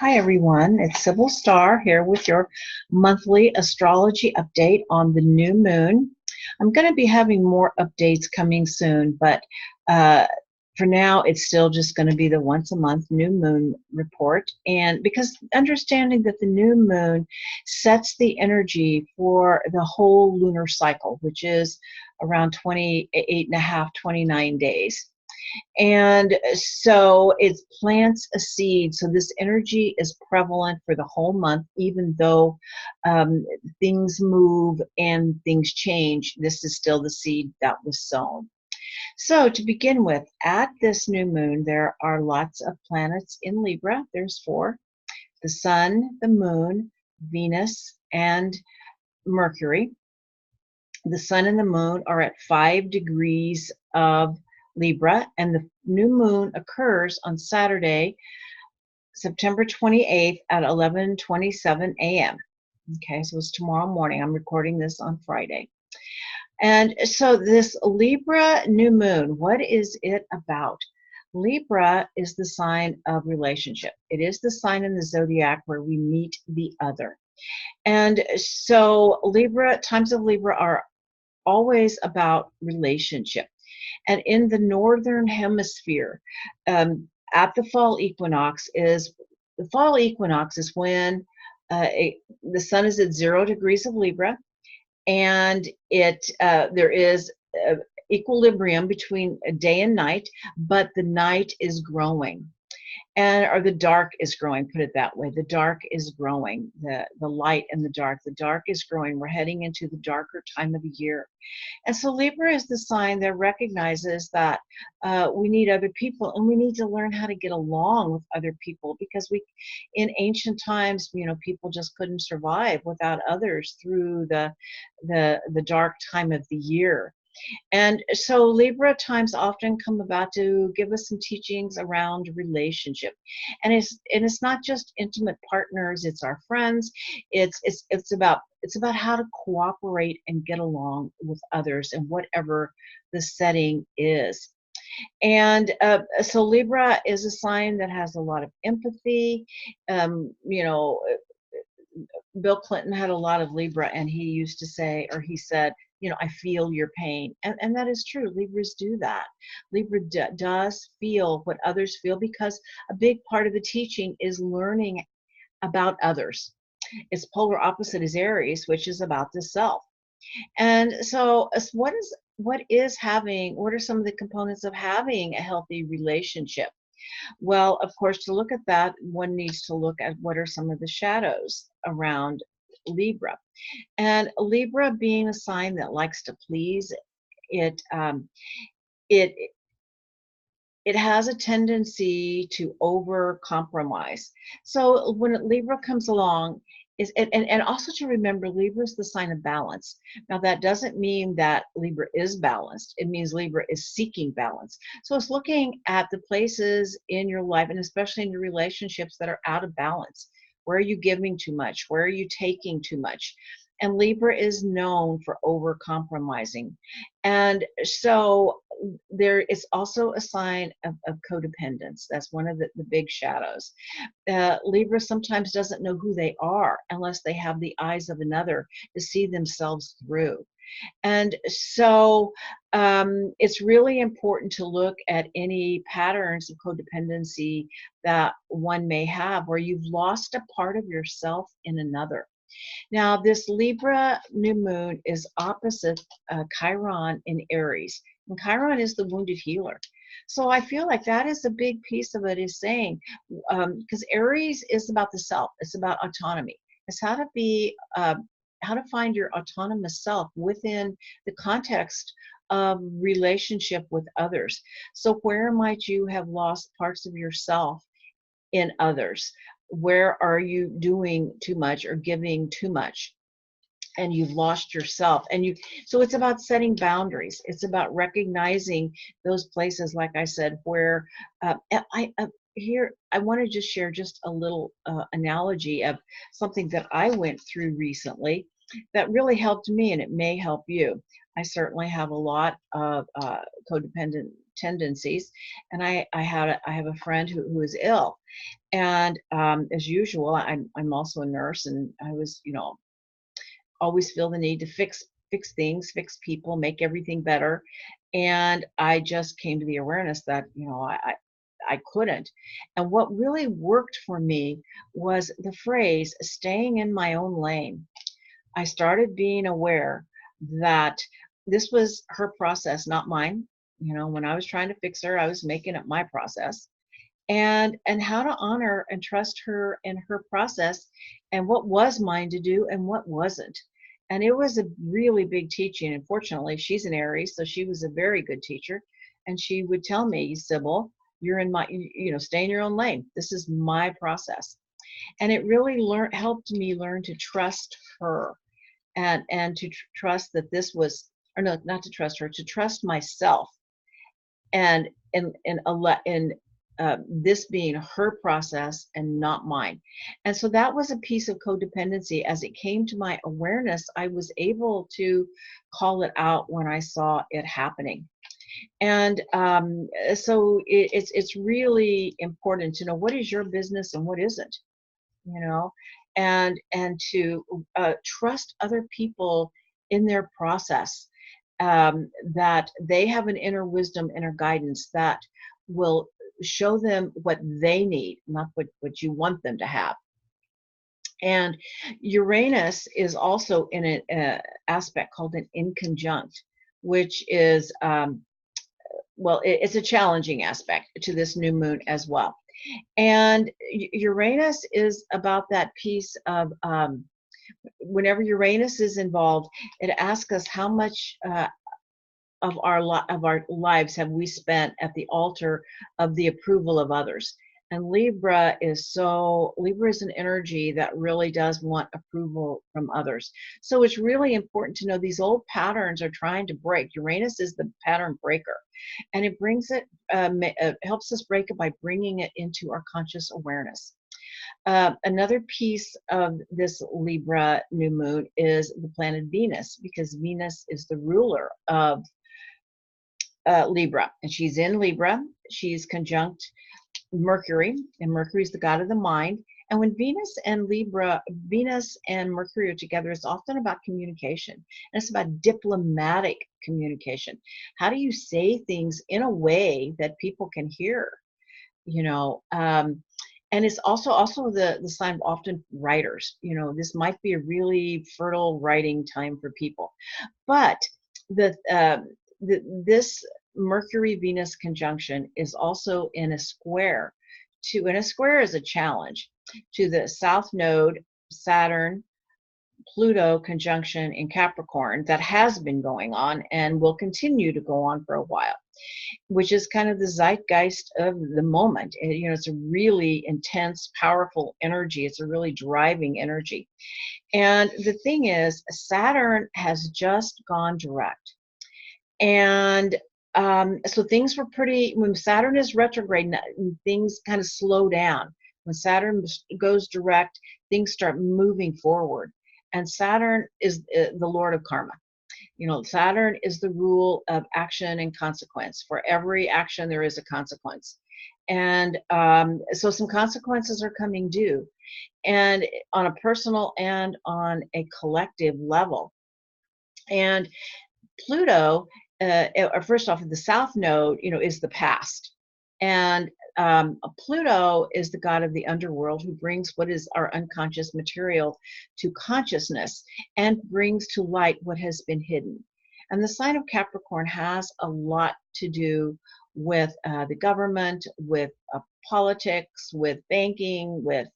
Hi everyone, it's Sybil Starr here with your monthly astrology update on the new moon. I'm going to be having more updates coming soon, but uh, for now it's still just going to be the once a month new moon report. And because understanding that the new moon sets the energy for the whole lunar cycle, which is around 28 and a half, 29 days. And so it plants a seed. So this energy is prevalent for the whole month, even though things move and things change. This is still the seed that was sown. So to begin with, at this new moon, there are lots of planets in Libra. There's 4: the Sun, the Moon, Venus, and Mercury. The Sun and the Moon are at 5 degrees of Libra, and the new moon occurs on Saturday, September 28th at 11:27 a.m. Okay, so it's tomorrow morning. I'm recording this on Friday. And so this Libra new moon, what is it about? Libra is the sign of relationship. It is the sign in the zodiac where we meet the other. And so times of Libra are always about relationship. And in the northern hemisphere, at the fall equinox is when the sun is at 0 degrees of Libra, and there is equilibrium between day and night, but the night is growing. Or the dark is growing, put it that way. The dark is growing, the light and the dark is growing. We're heading into the darker time of the year. And so Libra is the sign that recognizes that we need other people, and we need to learn how to get along with other people, because in ancient times, people just couldn't survive without others through the dark time of the year. And so Libra times often come about to give us some teachings around relationship. And it's not just intimate partners, it's our friends. It's about how to cooperate and get along with others in whatever the setting is. And so Libra is a sign that has a lot of empathy. Bill Clinton had a lot of Libra, and he used to say, or he said, I feel your pain. And that is true. Libras do that. Libra does feel what others feel, because a big part of the teaching is learning about others. Its polar opposite is Aries, which is about the self. And so what are some of the components of having a healthy relationship? Well, of course, to look at that, one needs to look at what are some of the shadows around Libra. And Libra, being a sign that likes to please, it has a tendency to over compromise. So when Libra comes along, and also to remember, Libra is the sign of balance. Now, that doesn't mean that Libra is balanced. It means Libra is seeking balance. So it's looking at the places in your life, and especially in your relationships, that are out of balance. Where are you giving too much? Where are you taking too much? And Libra is known for over compromising. And so there is also a sign of codependence. That's one of the big shadows. Libra sometimes doesn't know who they are unless they have the eyes of another to see themselves through. And so it's really important to look at any patterns of codependency that one may have, where you've lost a part of yourself in another. Now, this Libra new moon is opposite Chiron in Aries. And Chiron is the wounded healer. So I feel like that is a big piece of it, is saying, because Aries is about the self. It's about autonomy. It's how to find your autonomous self within the context of relationship with others. So where might you have lost parts of yourself in others? Where are you doing too much or giving too much, and you've lost yourself? So it's about setting boundaries. It's about recognizing those places, like I said, where I want to just share just a little analogy of something that I went through recently that really helped me, and it may help you. I certainly have a lot of codependent tendencies. And I have a friend who is ill, and as usual, I'm also a nurse, and I was, always feel the need to fix things, fix people, make everything better. And I just came to the awareness that, I couldn't. And what really worked for me was the phrase staying in my own lane. I started being aware that this was her process, not mine. When I was trying to fix her, I was making it my process. And how to honor and trust her in her process, and what was mine to do and what wasn't. And it was a really big teaching. And fortunately, she's an Aries, so she was a very good teacher. And she would tell me, Sybil, you're in my, stay in your own lane. This is my process. And it really helped me learn to trust her, and to trust that this was, or no, not to trust her, to trust myself, and in this being her process and not mine. And so that was a piece of codependency. As it came to my awareness, I was able to call it out when I saw it happening. And so it's really important to know what is your business and what isn't, and to trust other people in their process, that they have an inner wisdom, inner guidance that will show them what they need, not what you want them to have. And Uranus is also in an aspect called an inconjunct, which is, it's a challenging aspect to this new moon as well. And Uranus is about that piece of, whenever Uranus is involved, it asks us how much of our lives have we spent at the altar of the approval of others. And Libra is an energy that really does want approval from others. So it's really important to know these old patterns are trying to break. Uranus is the pattern breaker, and it helps us break it by bringing it into our conscious awareness. Another piece of this Libra new moon is the planet Venus, because Venus is the ruler of Libra, and she's in Libra. She's conjunct Mercury, and Mercury is the god of the mind. And when Venus and Mercury are together, it's often about communication, and it's about diplomatic communication. How do you say things in a way that people can hear? And it's also the sign of often writers. This might be a really fertile writing time for people, but this Mercury Venus conjunction is also in a square and a square is a challenge to the South Node, Saturn, Pluto conjunction in Capricorn that has been going on and will continue to go on for a while, which is kind of the zeitgeist of the moment. It's a really intense, powerful energy. It's a really driving energy. And the thing is, Saturn has just gone direct. And so things were when Saturn is retrograde, things kind of slow down. When Saturn goes direct, things start moving forward. And Saturn is the Lord of karma. Saturn is the rule of action and consequence. For every action, there is a consequence. And so some consequences are coming due, and on a personal and on a collective level. And Pluto, first off, the South Node, is the past. And Pluto is the god of the underworld, who brings what is our unconscious material to consciousness and brings to light what has been hidden. And the sign of Capricorn has a lot to do with the government, with politics, with banking, with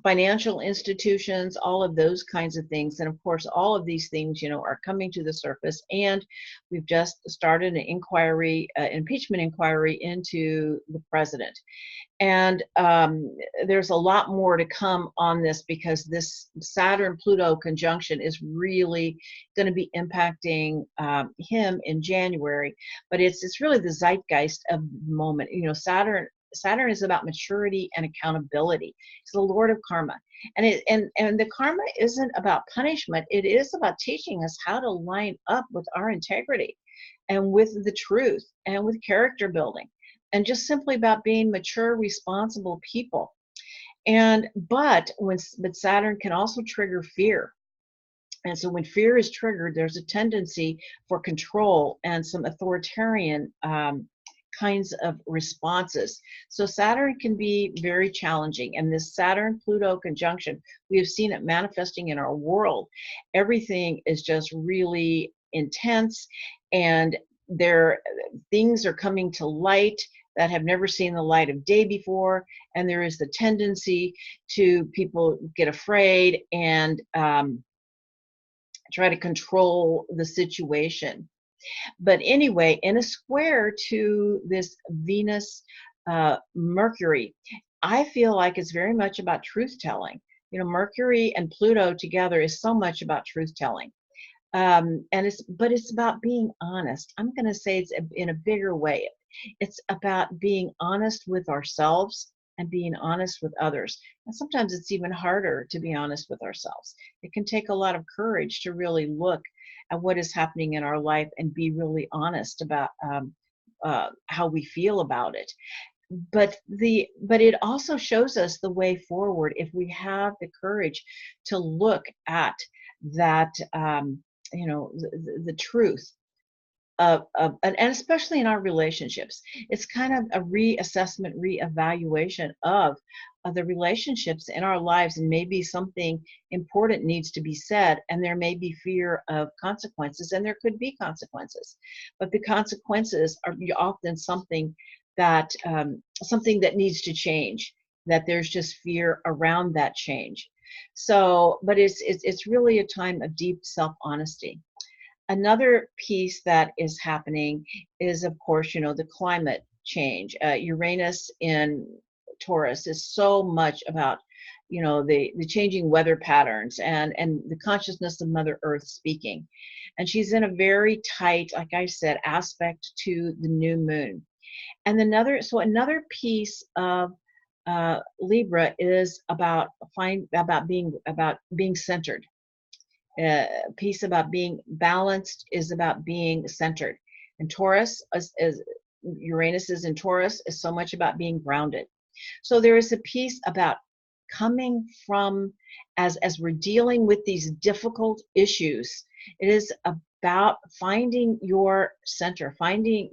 financial institutions, all of those kinds of things. And of course, all of these things, are coming to the surface. And we've just started an inquiry, impeachment inquiry into the president. And there's a lot more to come on this, because this Saturn-Pluto conjunction is really going to be impacting him in January. But it's really the zeitgeist of the moment. Saturn is about maturity and accountability. It's the Lord of karma. And the karma isn't about punishment. It is about teaching us how to line up with our integrity. and with the truth and with character building and just simply about being mature, responsible people. And but Saturn can also trigger fear. And so when fear is triggered, there's a tendency for control and some authoritarian kinds of responses. So Saturn can be very challenging. And this Saturn-Pluto conjunction, we have seen it manifesting in our world. Everything is just really intense, and things are coming to light that have never seen the light of day before. And there is the tendency to people get afraid and try to control the situation. But anyway, in a square to this Venus Mercury, I feel like it's very much about truth telling. You know, Mercury and Pluto together is so much about truth telling. But it's about being honest. I'm going to say it's in a bigger way. It's about being honest with ourselves and being honest with others. And sometimes it's even harder to be honest with ourselves. It can take a lot of courage to really look at what is happening in our life and be really honest about how we feel about it. But it also shows us the way forward if we have the courage to look at that, the truth and especially in our relationships. It's kind of a reassessment, reevaluation of the relationships in our lives, and maybe something important needs to be said, and there may be fear of consequences, and there could be consequences, but the consequences are often something that needs to change, that there's just fear around that change. So, but it's really a time of deep self-honesty. Another piece that is happening is, of course, the climate change. Uranus in Taurus is so much about, the changing weather patterns and the consciousness of Mother Earth speaking. And she's in a very tight, like I said, aspect to the new moon. And another piece of Libra is about being centered. Piece about being balanced is about being centered. And Taurus, as Uranus is in Taurus, is so much about being grounded. So there is a piece about coming from, as we're dealing with these difficult issues, it is about finding your center,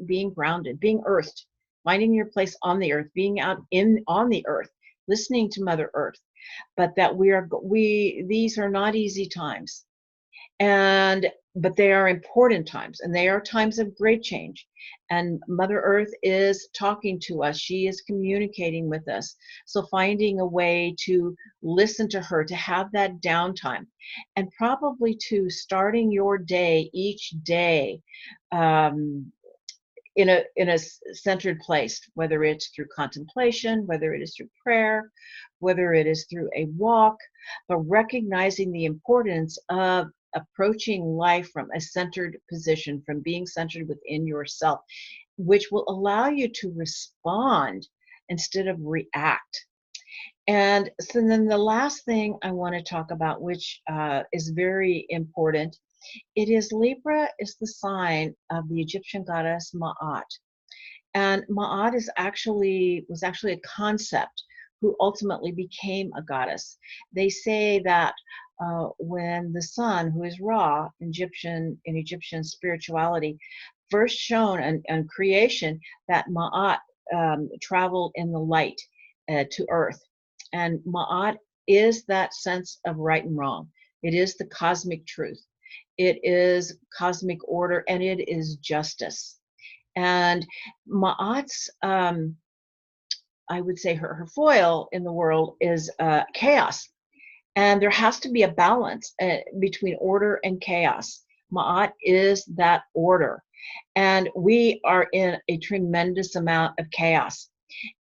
being grounded, being earthed, finding your place on the earth, being out on the earth, listening to Mother Earth. But that these are not easy times. But they are important times, and they are times of great change. And Mother Earth is talking to us. She is communicating with us. So finding a way to listen to her, to have that downtime, and probably to starting your day each day in a centered place, whether it's through contemplation, whether it is through prayer, whether it is through a walk, but recognizing the importance of approaching life from a centered position, from being centered within yourself, which will allow you to respond instead of react. And so then the last thing I want to talk about, which is very important, Libra is the sign of the Egyptian goddess Ma'at. And Ma'at was actually a concept who ultimately became a goddess. They say that when the sun, who is Ra, in Egyptian spirituality, first shown in creation, that Ma'at traveled in the light to earth. And Ma'at is that sense of right and wrong. It is the cosmic truth. It is cosmic order, and it is justice. And Ma'at's, I would say her foil in the world is chaos. And there has to be a balance between order and chaos. Ma'at is that order. And we are in a tremendous amount of chaos.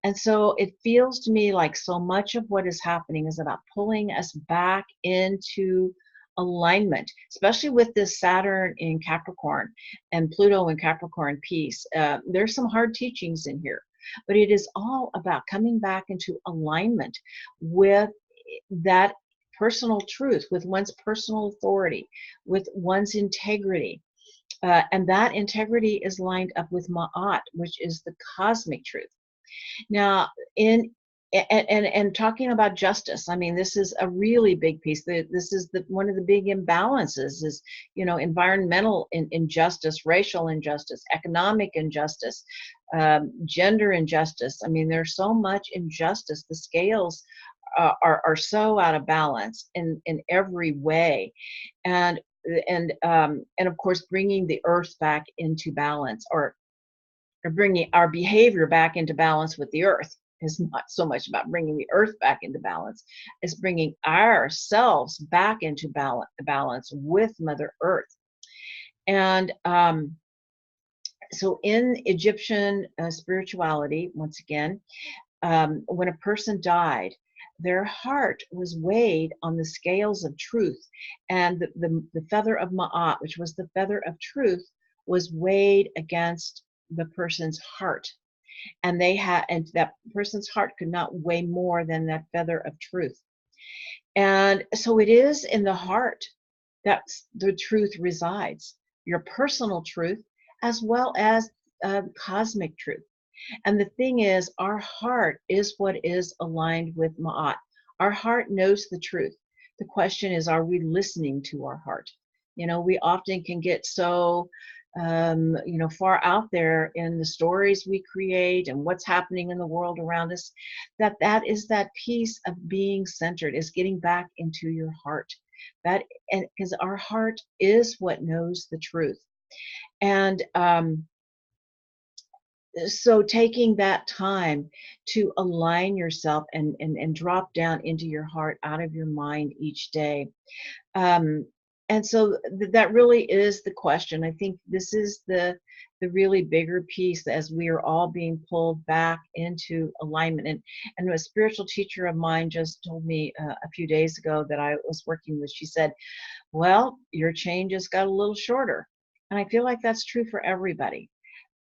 And so it feels to me like so much of what is happening is about pulling us back into alignment, especially with this Saturn in Capricorn and Pluto in Capricorn piece. There's some hard teachings in here, but it is all about coming back into alignment with that personal truth, with one's personal authority, with one's integrity. And that integrity is lined up with Ma'at, which is the cosmic truth. Now, in and talking about justice, I mean, this is a really big piece. This is one of the big imbalances is, environmental injustice, racial injustice, economic injustice, gender injustice. I mean, there's so much injustice. The scales are so out of balance in every way, and and of course, bringing the earth back into balance, or bringing our behavior back into balance with the earth is not so much about bringing the earth back into balance. It's bringing ourselves back into balance with Mother Earth. And so in Egyptian spirituality, once again, when a person died, their heart was weighed on the scales of truth, and the feather of Ma'at, which was the feather of truth, was weighed against the person's heart, and that person's heart could not weigh more than that feather of truth. And so it is in the heart that the truth resides, your personal truth as well as cosmic truth. And the thing is, our heart is what is aligned with Ma'at. Our heart knows the truth. The question is, are we listening to our heart? We often can get so far out there in the stories we create and what's happening in the world around us, that is that piece of being centered, is getting back into your heart. And because our heart is what knows the truth. And so taking that time to align yourself and drop down into your heart out of your mind each day. And so that really is the question. I think this is the really bigger piece as we are all being pulled back into alignment. And a spiritual teacher of mine just told me a few days ago that I was working with. She said, well, your chain just got a little shorter. And I feel like that's true for everybody.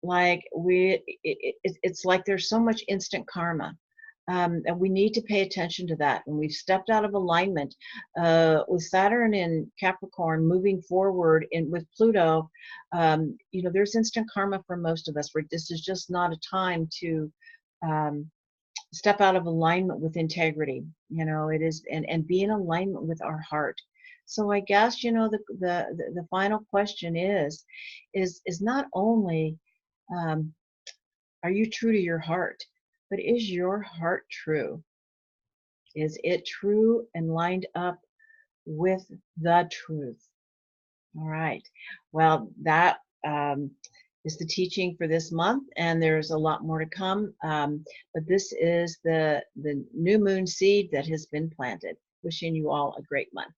Like it's like there's so much instant karma, and we need to pay attention to that. When we've stepped out of alignment with Saturn in Capricorn, moving forward with Pluto, there's instant karma for most of us. Where this is just not a time to step out of alignment with integrity. It is, and be in alignment with our heart. So I guess the final question is not only are you true to your heart? But is your heart true? Is it true and lined up with the truth? All right. Well, that is the teaching for this month, and there's a lot more to come. But this is the new moon seed that has been planted. Wishing you all a great month.